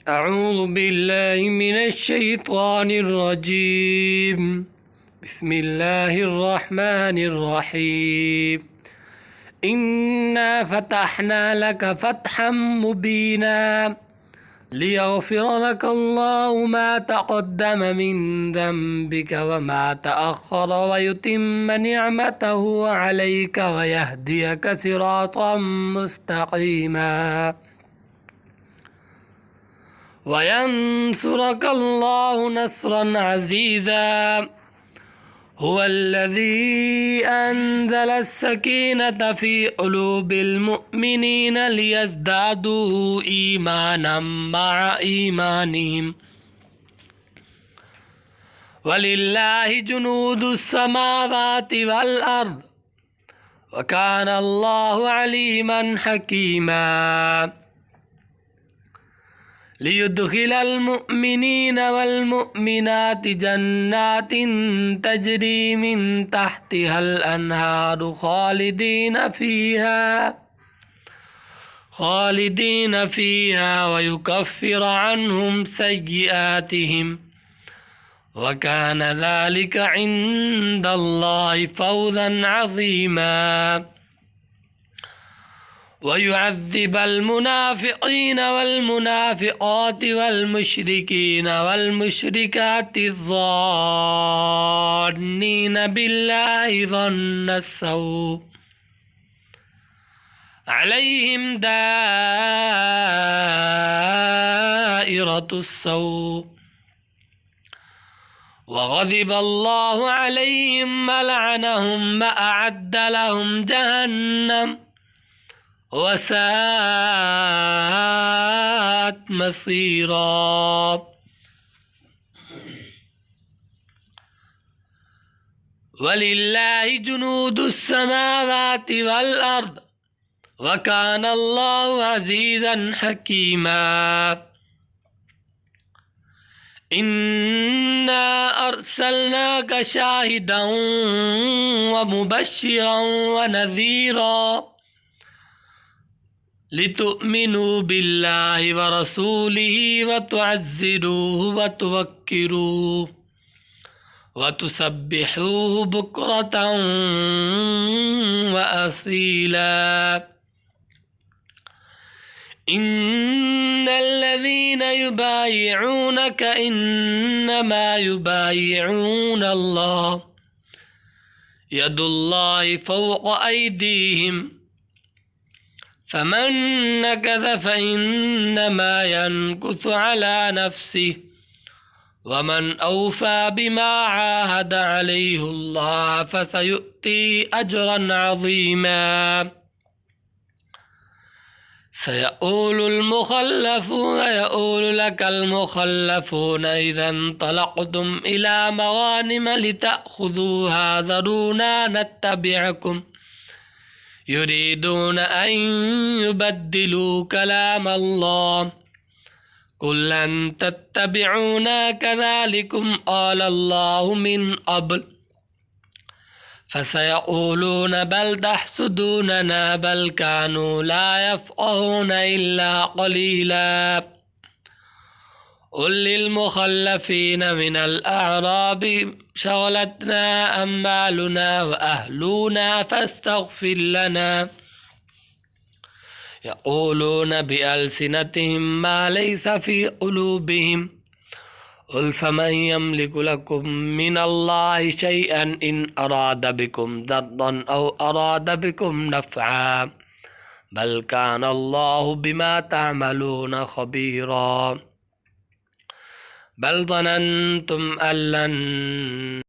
أعوذ بالله من الشيطان الرجيم. بسم الله الرحمن الرحيم. إنا فتحنا لك فتحا مبينا ليغفر لك الله ما تقدم من ذنبك وما تأخر ويتم نعمته عليك ويهديك صراطا مستقيما وينصرك الله نصرا عزيزا. هو الذي أنزل السكينة في قلوب المؤمنين ليزدادوا إيمانا مع إيمانهم ولله جنود السماوات والأرض وكان الله عليما حكيما. ليدخل المؤمنين والمؤمنات جنات تجري من تحتها الأنهار خالدين فيها ويكفر عنهم سيئاتهم وكان ذلك عند الله فوزا عظيما. ويعذب المنافقين والمنافقات والمشركين والمشركات الظانين بالله ظن السوء عليهم دائرة السوء وغضب الله عليهم ولعنهم وأعد لهم جهنم وساءت مصيرا. ولله جنود السماوات والأرض وكان الله عزيزا حكيما. إنا أرسلناك شاهدا ومبشرا ونذيرا لتؤمنوا بالله ورسوله وتعزروه وتوكروه وتسبحوه بكرة وأصيلا. إن الذين يبايعونك إنما يبايعون الله يد الله فوق أيديهم فمن نكث فإنما ينكث على نفسه ومن أوفى بما عاهد عليه الله فسيؤتيه أجرا عظيما. سيقول لك المخلفون إذا انطلقتم إلى مغانم لتأخذوها ذرونا نتبعكم يريدون أن يبدلوا كلام الله قل لن تتبعونا كذلكم قال الله من قبل فسيقولون بل تحسدوننا بل كانوا لا يفقهون إلا قليلا. قل للمخلفين من الأعراب شغلتنا أموالنا وأهلنا فاستغفر لنا يقولون بألسنتهم ما ليس في قلوبهم قل فمن يملك لكم من الله شيئا إن أراد بكم ضرا أو أراد بكم نفعا بل كان الله بما تعملون خبيرا. بل ظننتم أن لن